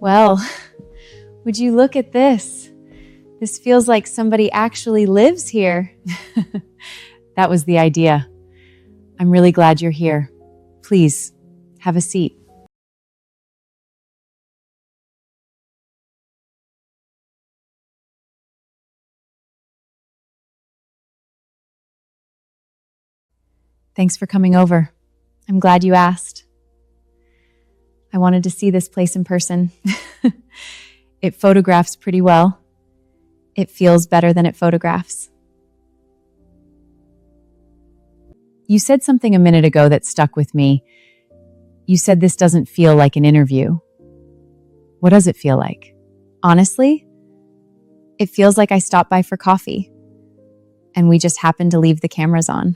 Well, would you look at this? This feels like somebody actually lives here. That was the idea. I'm really glad you're here. Please, have a seat. Thanks for coming over. I'm glad you asked. I wanted to see this place in person. It photographs pretty well. It feels better than it photographs. You said something a minute ago that stuck with me. You said this doesn't feel like an interview. What does it feel like? Honestly, it feels like I stopped by for coffee and we just happened to leave the cameras on.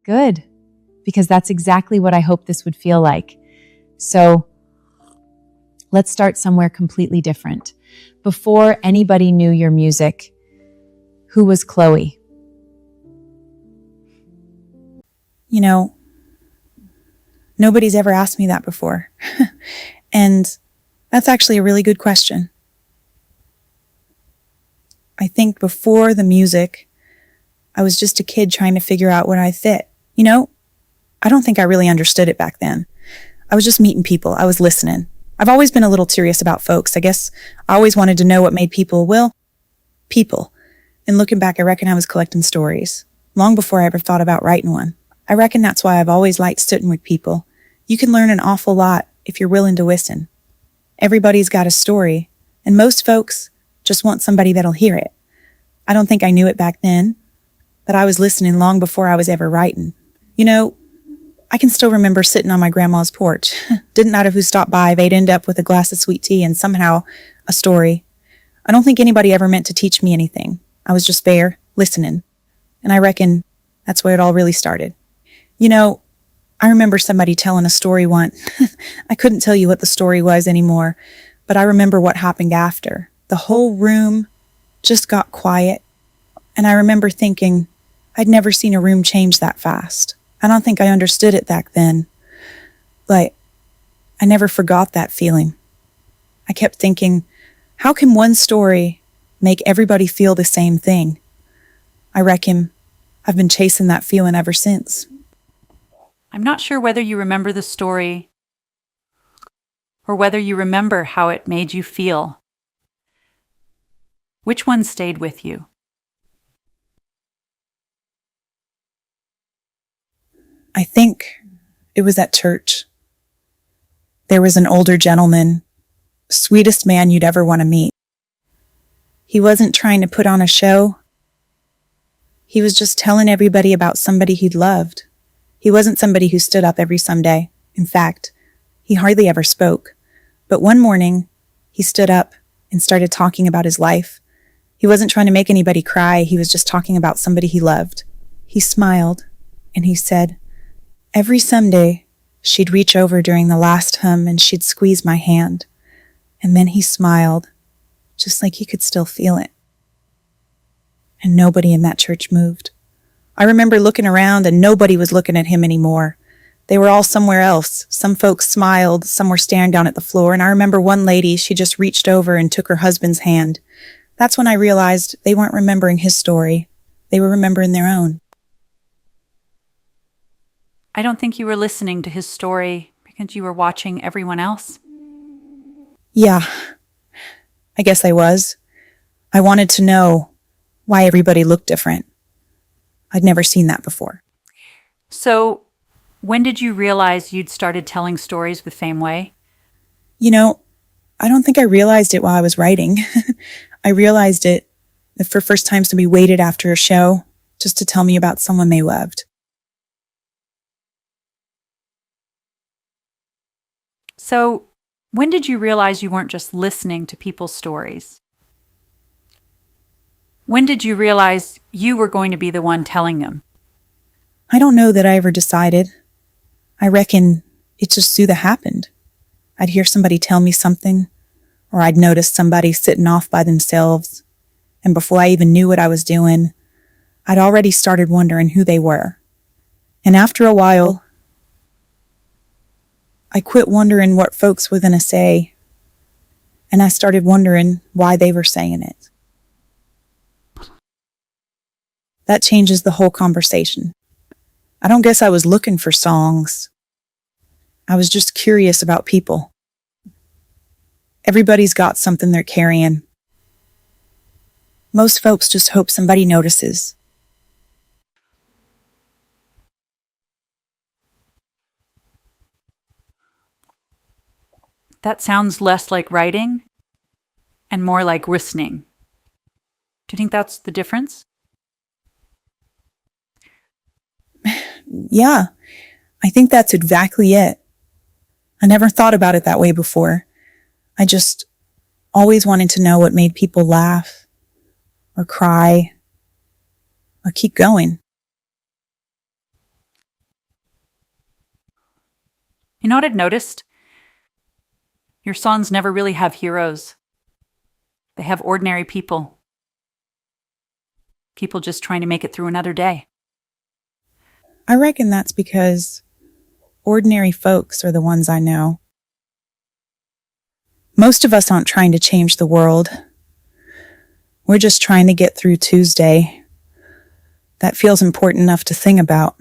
Good, because that's exactly what I hoped this would feel like. So let's start somewhere completely different. Before anybody knew your music, who was Chloe? You know, nobody's ever asked me that before. And that's actually a really good question. I think before the music, I was just a kid trying to figure out what I fit. You know, I don't think I really understood it back then. I was just meeting people. I was listening. I've always been a little curious about folks. I guess I always wanted to know what made people, well, people. And looking back, I reckon I was collecting stories, long before I ever thought about writing one. I reckon that's why I've always liked sitting with people. You can learn an awful lot if you're willing to listen. Everybody's got a story, and most folks just want somebody that'll hear it. I don't think I knew it back then, but I was listening long before I was ever writing. You know, I can still remember sitting on my grandma's porch. Didn't matter who stopped by, they'd end up with a glass of sweet tea and somehow a story. I don't think anybody ever meant to teach me anything. I was just there, listening. And I reckon that's where it all really started. You know, I remember somebody telling a story once. I couldn't tell you what the story was anymore, but I remember what happened after. The whole room just got quiet, and I remember thinking, I'd never seen a room change that fast. I don't think I understood it back then, but I never forgot that feeling. I kept thinking, how can one story make everybody feel the same thing? I reckon I've been chasing that feeling ever since. I'm not sure whether you remember the story or whether you remember how it made you feel. Which one stayed with you? I think it was at church. There was an older gentleman, sweetest man you'd ever want to meet. He wasn't trying to put on a show. He was just telling everybody about somebody he'd loved. He wasn't somebody who stood up every Sunday. In fact, he hardly ever spoke. But one morning, he stood up and started talking about his life. He wasn't trying to make anybody cry. He was just talking about somebody he loved. He smiled and he said, every Sunday, she'd reach over during the last hymn and she'd squeeze my hand. And then he smiled, just like he could still feel it. And nobody in that church moved. I remember looking around and nobody was looking at him anymore. They were all somewhere else. Some folks smiled, some were staring down at the floor, and I remember one lady, she just reached over and took her husband's hand. That's when I realized they weren't remembering his story. They were remembering their own. I don't think you were listening to his story because you were watching everyone else. Yeah, I guess I was. I wanted to know why everybody looked different. I'd never seen that before. So, when did you realize you'd started telling stories the same way? You know, I don't think I realized it while I was writing. I realized it for first time somebody waited after a show just to tell me about someone they loved. So, when did you realize you weren't just listening to people's stories? When did you realize you were going to be the one telling them? I don't know that I ever decided. I reckon it just soon happened. I'd hear somebody tell me something, or I'd notice somebody sitting off by themselves, and before I even knew what I was doing, I'd already started wondering who they were. And after a while, I quit wondering what folks were going to say, and I started wondering why they were saying it. That changes the whole conversation. I don't guess I was looking for songs. I was just curious about people. Everybody's got something they're carrying. Most folks just hope somebody notices. That sounds less like writing and more like listening. Do you think that's the difference? Yeah, I think that's exactly it. I never thought about it that way before. I just always wanted to know what made people laugh or cry or keep going. You know what I've noticed? Your songs never really have heroes. They have ordinary people. People just trying to make it through another day. I reckon that's because ordinary folks are the ones I know. Most of us aren't trying to change the world. We're just trying to get through Tuesday. That feels important enough to sing about.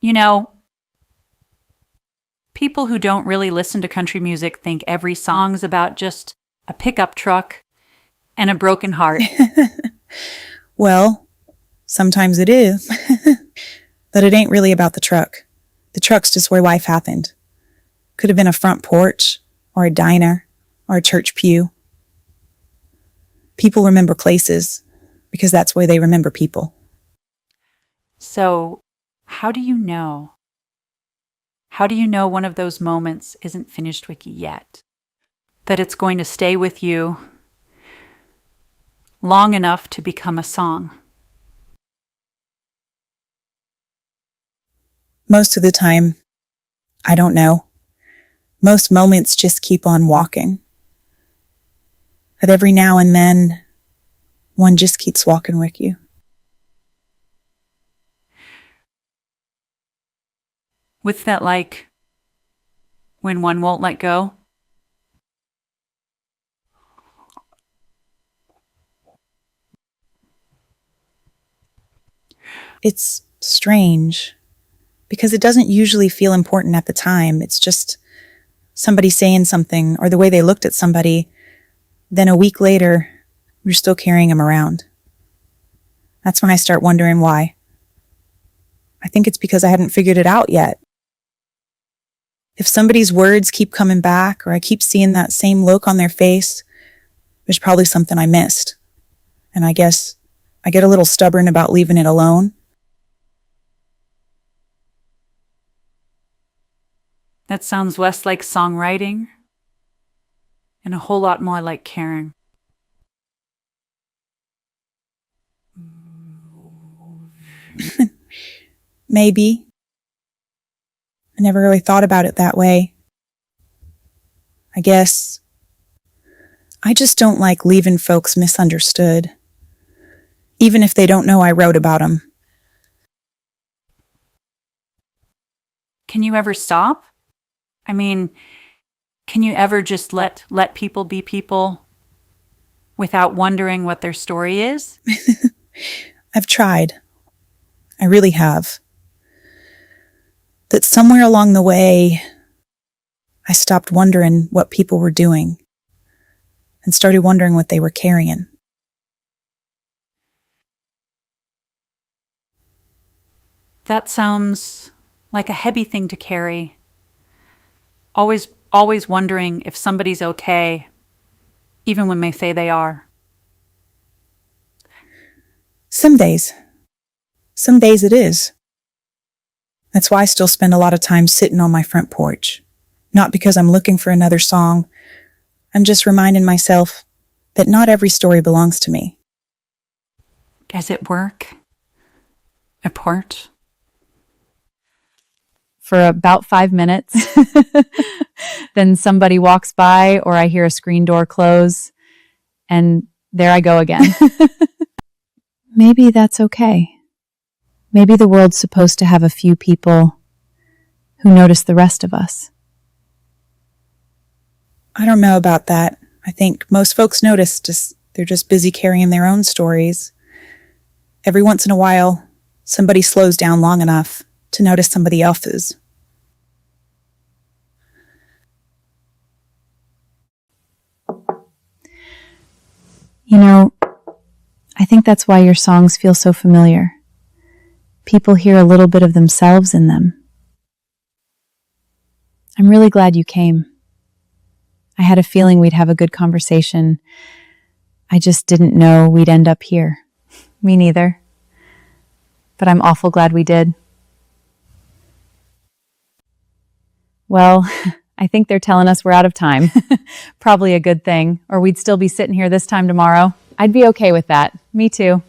You know, people who don't really listen to country music think every song's about just a pickup truck and a broken heart. Well, sometimes it is. But it ain't really about the truck. The truck's just where life happened. Could have been a front porch, or a diner, or a church pew. People remember places because that's where they remember people. So, how do you know? How do you know one of those moments isn't finished with you yet? That it's going to stay with you long enough to become a song? Most of the time, I don't know. Most moments just keep on walking. But every now and then, one just keeps walking with you. What's that like when one won't let go? It's strange because it doesn't usually feel important at the time. It's just somebody saying something or the way they looked at somebody. Then a week later, you're still carrying them around. That's when I start wondering why. I think it's because I hadn't figured it out yet. If somebody's words keep coming back or I keep seeing that same look on their face, there's probably something I missed. And I guess I get a little stubborn about leaving it alone. That sounds less like songwriting and a whole lot more like caring. Maybe. I never really thought about it that way. I guess I just don't like leaving folks misunderstood, even if they don't know I wrote about them. Can you ever stop? I mean, can you ever just let people be people without wondering what their story is? I've tried. I really have. That somewhere along the way, I stopped wondering what people were doing and started wondering what they were carrying. That sounds like a heavy thing to carry. Always wondering if somebody's okay, even when they say they are. Some days it is. That's why I still spend a lot of time sitting on my front porch. Not because I'm looking for another song. I'm just reminding myself that not every story belongs to me. Is it work? A porch? For about 5 minutes. Then somebody walks by or I hear a screen door close and there I go again. Maybe that's okay. Maybe the world's supposed to have a few people who notice the rest of us. I don't know about that. I think most folks notice they're just busy carrying their own stories. Every once in a while, somebody slows down long enough to notice somebody else's. You know, I think that's why your songs feel so familiar. People hear a little bit of themselves in them. I'm really glad you came. I had a feeling we'd have a good conversation. I just didn't know we'd end up here. Me neither. But I'm awful glad we did. Well, I think they're telling us we're out of time. Probably a good thing, or we'd still be sitting here this time tomorrow. I'd be okay with that. Me too.